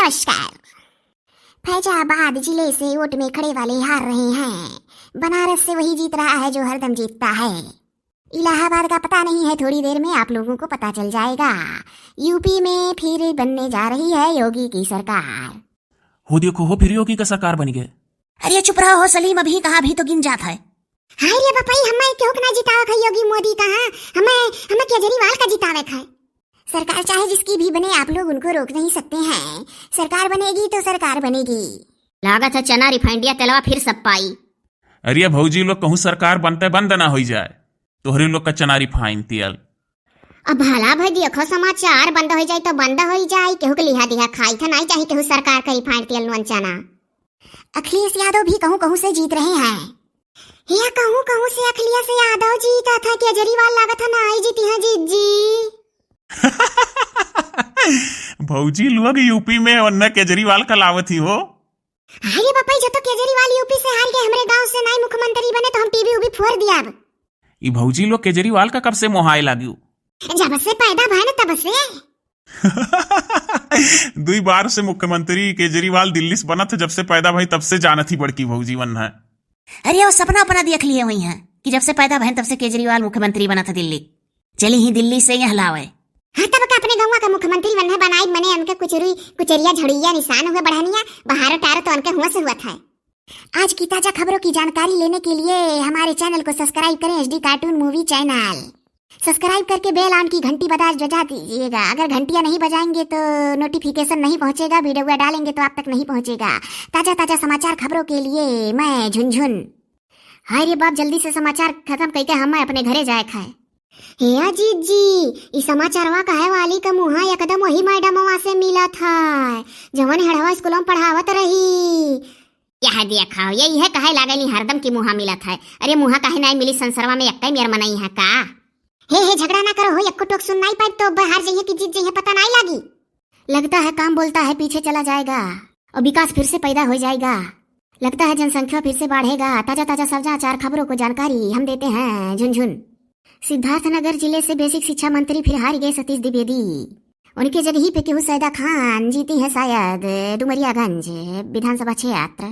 नमस्कार। फैजाबाद जिले से वोट में खड़े वाले हार रहे हैं। बनारस से वही जीत रहा है जो हरदम जीतता है। इलाहाबाद का पता नहीं है, थोड़ी देर में आप लोगों को पता चल जाएगा। यूपी में फिर बनने जा रही है योगी की सरकार। हो देखो हो, फिर योगी का सरकार बन गए। अरे चुप रहो हो सलीम, अभी कहा भी तो गिन जात है। हाय रे बापाई, हमें क्यों ना जितावे है योगी मोदी कहाँ, हमें केजरीवाल का जितावे है। सरकार चाहे जिसकी भी बने, आप लोग उनको रोक नहीं सकते हैं। सरकार बनेगी तो सरकार बनेगी। लागत है चना रिफाइंडिया तेलवा फिर सब पाई। अरे भौजी लोग कहूँ सरकार बनते बंद ना हो जाए, तोहरे लोग का चना रिफाइन तेल। अब भला भाई देखो, समाचार बंद हो जाए तो बंद हो जाए, केहू के लिहा दिहा खाई था नहीं चाहिए केहू सरकार का रिफाइंड तेल नुन चना। अखिलेश यादव भी कहूँ कहूँ से जीत रहे हैं। या कहूँ कहूँ से अखिलेश यादव जीता था, केजरीवाल लागत था ना आई जीती है जीत जी। भौजी लोग यूपी में वरना केजरीवाल का लावत ही हो। अरे बापा, जब तो केजरीवाल यूपी से हार के हमारे गांव से नए मुख्यमंत्री बने तो हम टीवी उभी फोड़ दिया। अब ये भौजी लोग केजरीवाल का कब से मोहाए लागियो? जब से पैदा भय न तब से। 2 बार से मुख्यमंत्री केजरीवाल दिल्ली से बना था, जब से पैदा भाई तब से जानत ही बड़की भौजी वन है। अरे वो सपना अपना देख लिए हुई है कि जब से पैदा बहन तब से केजरीवाल मुख्यमंत्री बना था दिल्ली। चली ही दिल्ली से यहाँ लावे। हाँ, तब का अपने गाँव का मुख्यमंत्री बनना बनाई मने उनके कुचरिया झड़िया निशान हुए बढ़ानिया बाहर टार तो उनके हुआ से हुआ था। आज की ताजा खबरों की जानकारी लेने के लिए हमारे चैनल को सब्सक्राइब करें, HD cartoon movie channel. Subscribe करके बेल ऑन की घंटी बजा दीजिएगा। अगर घंटियां नहीं बजाएंगे तो नोटिफिकेशन नहीं पहुंचेगा, वीडियो डालेंगे तो आप तक नहीं पहुंचेगा। ताजा ताजा समाचार खबरों के लिए मैं झुनझुन। हाय रे बाप, जल्दी से समाचार खत्म करके हम अपने घरे जाए खाए। हे अजीत जी, इस समाचारवा कहे वाली का मुहा एकदम वही मैडमवा से मिला था जवन हड़वा स्कूलों में पढ़ावत रही। यह देखा यही है कहे लागली हरदम की मुहा मिला था। अरे मुहा कहे नहीं मिली संसारवा में एक मेर मनाई है का। हे झगड़ा ना करो हो, एक टोक सुन नहीं पाए तो बाहर जाइए कि जीत जाइए पता नहीं लगी। लगता है काम बोलता है पीछे चला जाएगा और विकास फिर से पैदा हो जाएगा। लगता है जनसंख्या फिर से बढ़ेगा। ताजा ताजा समाचार खबरों को जानकारी हम देते हैं झुनझुन। सिद्धार्थनगर जिले से बेसिक शिक्षा मंत्री फिर हार गए सतीश द्विवेदी। उनके जगह ही पे केहू सैदा खान जीती है शायद डुमरियागंज विधानसभा क्षेत्र।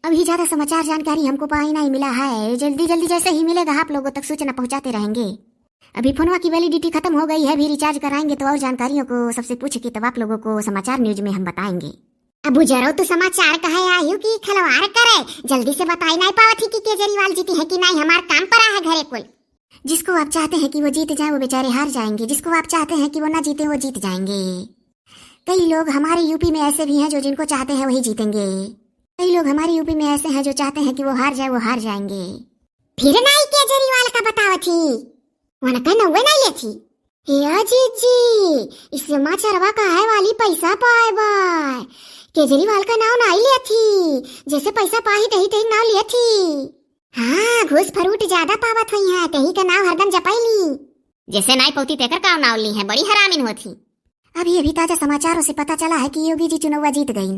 अभी ज्यादा समाचार जानकारी हमको पाई नहीं मिला है, जल्दी जल्दी जैसे ही मिलेगा आप लोगों तक सूचना पहुंचाते रहेंगे। अभी फोनवा की वैलिडिटी खत्म हो गई है, भी रिचार्ज कराएंगे तो और जानकारियों को सबसे पूछ के तब आप लोगों को समाचार न्यूज में हम बताएंगे। अब जरो तो समाचार कहे आयु की खलवार करे, जल्दी से बताई नहीं पावत थी कि केजरीवाल जीती है कि नहीं। हमार काम पर है घरे कुल। जिसको आप चाहते हैं कि वो जीत जाए वो बेचारे हार जाएंगे, जिसको आप चाहते हैं कि वो ना जीते वो जीत जाएंगे। कई लोग हमारे यूपी में ऐसे भी हैं जो जिनको चाहते हैं वही जीतेंगे। कई लोग हमारे यूपी में ऐसे हैं जो चाहते हैं कि वो हार जाए वो हार जाएंगे। फिर नहीं केजरीवाल का बताओ थी वहां का नौवे नहीं ले थी। हे अजीत जी, इस समाचारवा का है वाली पैसा पाए बाय केजरीवाल का नाम नहीं ले थी, जैसे पैसा पाही तही तही नाम ले थी। हाँ, घूस फरूट ज्यादा पावत हुई है, तही का नाम हरदम जपाईली। जैसे नाई पौती तेकर का नाव ली है, बड़ी हरामिन होती। अभी ताजा समाचारों से पता चला है कि योगी जी चुनाव जीत गई।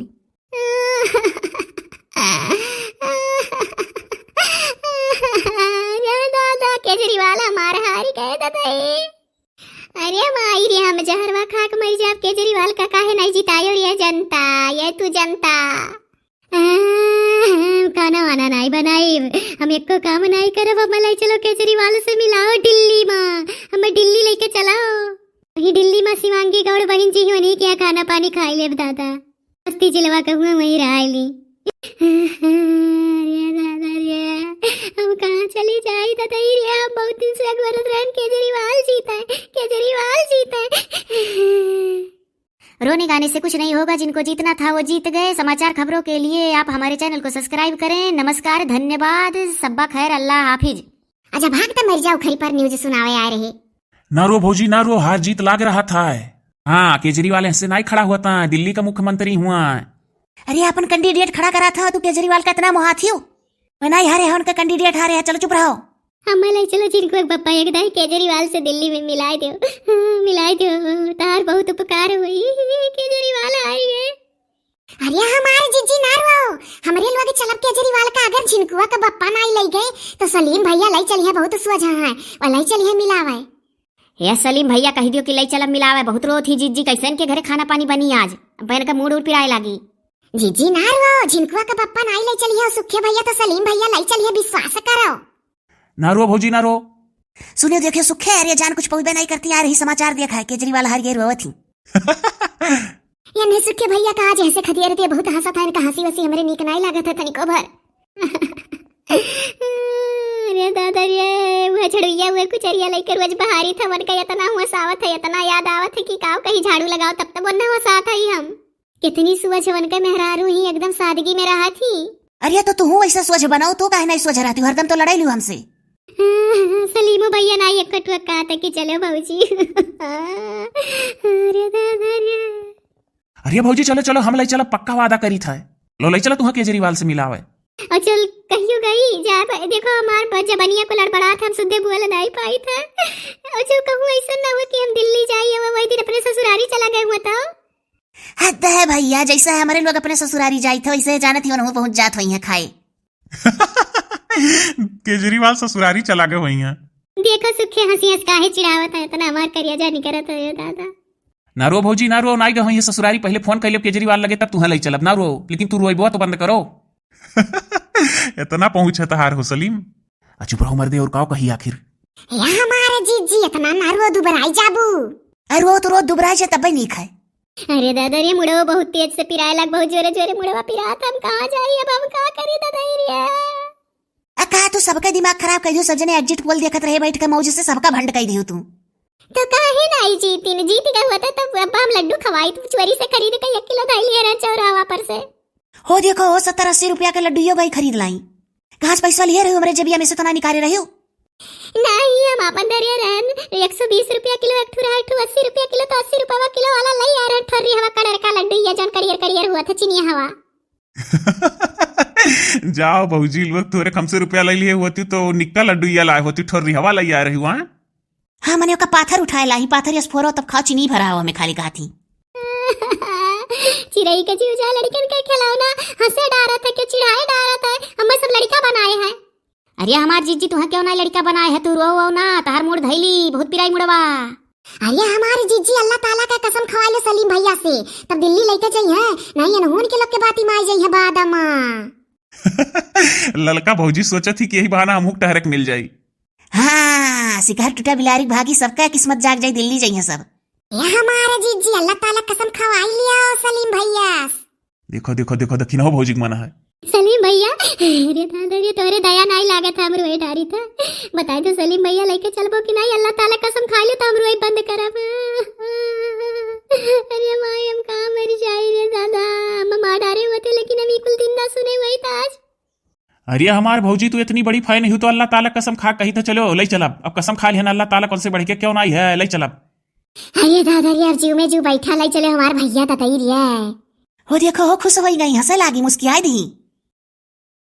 दादा केजरीवाल हमारा हारी गए दादा। अरे माई रे, हम जहरवा खा के मर जाब, केजरीवाल का काहे नहीं जितायो रे जनता। ये तू जनता खाना वाना नहीं बनाई, हम एक को काम नहीं करब। अब मलाई चलो केजरीवाल से मिलाओ दिल्ली में, हमें दिल्ली लेके चलाओ। वही दिल्ली में शिवांगी गौड़ बहन जी वही क्या खाना पानी खाई ले दादा। मस्ती जिलवा कहूँ वही रही। दादा रे, हम कहाँ चली जाए दादा रे। हम बहुत दिन से अकबर रहन केजरीवाल जीता है, केजरीवाल जीता है। रोने गाने से कुछ नहीं होगा, जिनको जीतना था वो जीत गए। समाचार खबरों के लिए आप हमारे चैनल को सब्सक्राइब करें। नमस्कार, धन्यवाद, सब्बा खैर, अल्लाह हाफिज। अच्छा भागते मर जाओ, खरी पर न्यूज सुनावे आ रहे। ना रो भौजी ना रो, हार जीत लाग रहा था। हाँ, केजरीवाल ऐसे नहीं खड़ा हुआ था, दिल्ली का मुख्यमंत्री हुआ। अरे अपन कैंडिडेट खड़ा करा था तो केजरीवाल का इतना मोहा थी। नहीं हारे है, उनका कैंडिडेट हारे है। चलो चुप रहो। हमारे चलो जिनको पप्पा एक दाई केजरीवाल से दिल्ली में मिलाए दो, मिलाए दो, तार बहुत उपकार हुई। केजरीवाल आई है। अरे हमारे जीजी ना रो, हमरे लोग चलब केजरीवाल का अगर झिनकुआ का बप्पा नहीं ले गए तो सलीम भैया लाई चलिए बहुत सुझा है और लाई चलिए मिलावे। ये सलीम भैया कह दियो कि लई चलब मिलावे, बहुत रो थी जीजी कैसन के घरे खाना पानी बनी आज, बहन का मूड उड़ पिराए लागी। जीजी ना रो, झिनकुआ का पप्पा नाई ले चलिए, सुखे भैया तो सलीम भैया लाई चलिए, विश्वास करो। ना रो भौजी ना रो। सुनियो देखियो सुखे, अरे जान कुछ पहुंचबे नहीं करती, आ रही समाचार देखा है केजरीवाल हार गए रोवत थी। ये नहीं सुखे भैया का आज ऐसे खदिया रहती है, बहुत हंसा था, इनका हंसी वसी हमरे नीक नहीं लगा था तनिको भर। अरे दादा रे, वह झड़ुइया हुए कुचरिया लेकर रोज बहारी था, मन का इतना हुआ सावत है, इतना याद आवत है कि काव कहीं झाड़ू लगाओ तब तक वरना हुआ साथ ही हम कितनी सुवज वन का मेहरारू ही एकदम सादगी में रहा थी। अरे तो तू ऐसा सोच बनाओ, तो काहे नहीं सोच रहती, हरदम तो लड़ाई लू हमसे। सलीमो भैया ना एक कटुआ कहा था कि चलो भाऊजी। अरे दादा रे, अरे भौजी चलो चलो, हम लई चलो, पक्का वादा करी था, लो लई चलो तुहा केजरीवाल से मिलावे। और चल कहियो गई जा, देखो हमार जबनिया को लड़बड़ा था, हम सुधे बोल नहीं पाई था। और जो कहूँ ऐसा ना हो कि हम दिल्ली जाइए, वही दिन अपने ससुरारी चला गए हुआ था। हद है भैया, जैसा है हमारे लोग अपने ससुरारी जाई थे वैसे जानत ही वहाँ पहुंच जात हुई है खाए। केजरीवाल ससुरारी चला गए वही हैं। देखो सुखे हंसी हंस काहे चिढ़ावत है, इतना हमार करिया जानी करत है दादा। ना रो भौजी ना रो, नाई गए वही ससुरारी, पहले फोन कर लियो केजरीवाल लगे तब तुहा लई चलब, ना रो, लेकिन तू रोइबो तो बंद करो। इतना पहुंचे तहार हो सलीम। चुप रहो मर्दे, और काओ कही आखिर। या हमारे जीजी इतना ना रो दुबराई जाबू, अरे वो तो रो दुबराई से तब नहीं खाए। अरे दादा रे, मुड़ो बहुत तेज से पिराए लग, बहुत जोरे जोरे मुड़वा पिरा था, हम कहाँ जाइए, अब हम का करी दादा रे। कहा तू सबका दिमाग खराब कर दियो, सब जने एग्जिट पोल देखत रहे बैठ के मौज से, सबका भंड कर दियो तू। तो काहे नहीं जीती न, जीती का हुआ था तब अब हम लड्डू खवाई, तुम चोरी से खरीद के 1 किलो दाल ले रहा चौराहा पर से। हो देखो 70-80 रुपया के लड्डू गई खरीद लाई, कहाँ से पैसा लिए रही हमारे जबिया में से तो ना निकाले रही हो। नहीं हम अपन दरिया रहन 120 रुपया किलो, एक ठुरा 80 रुपया किलो, तो 80 रुपया किलो वाला लई आ रहा ठर्री हवा कलर का लड्डू, या जन करियर करियर हुआ था चिनिया हवा। जाओ भौजी, लोग तोरे कम से रुपया ले लिए होती तो निक्का लड्डू या लाए होती, ठोरी हवा लाई आ रही हुआ। हाँ मैंने का पाथर उठाए लाई, पाथर यस फोरो तब खाओ, चीनी भरा हुआ मैं खाली कहा थी। चिड़ई के जीव जा लड़कन के खिलौना, हंसे डारा था कि चिढ़ाए डारा था, हम सब लड़का बनाए हैं। अरे हमार जीजी तुहा क्यों ना लड़का बनाए है, तू रो ना, तार मोड़ धैली बहुत पिराई मुड़वा। अरे हमारी जीजी अल्लाह ताला का कसम खवा लो सलीम भैया से, तब दिल्ली लेके जाइए, नहीं अनहोन के लोग के बाती माई जाइए बादमा। ललका भौजी सोचा थी कि यही बहाना हमहू टहरक मिल जाई। हाँ शिकार टूटा बिलारी भागी, सबका किस्मत जाग जाए, दिल्ली जाइए सब। ये हमारे जीजी अल्लाह ताला कसम खवाई लिया सलीम भैया। देखो देखो देखो दखिन हो भौजी मना है सलीम भैया। अरे दादा रे, तोरे दया नहीं लागे था, हमरो डारी था, बताए तो सलीम भैया लेके चलबो कि नहीं, अल्लाह ताला कसम खा लो तो हमरो बंद करब। अरे माय हम कहां मर जाई रे दादा, मम्मा डारे होते लेकिन अभी कुल दिन ना सुने वही ताज। अरे हमार भौजी तू इतनी बड़ी फाय नहीं हो तो अल्लाह ताला कसम खा कही तो चलो लई चलब, अब कसम खा लिया अल्लाह ताला कौन से बढ़ के क्यों नहीं है, लई चलब। अरे दादा रे, अब जीव में जीव बैठा लाई चले हमार भैया ततई रे। हो देखो हो खुश हो गई, हंसे लागी, मुस्कियाई दी।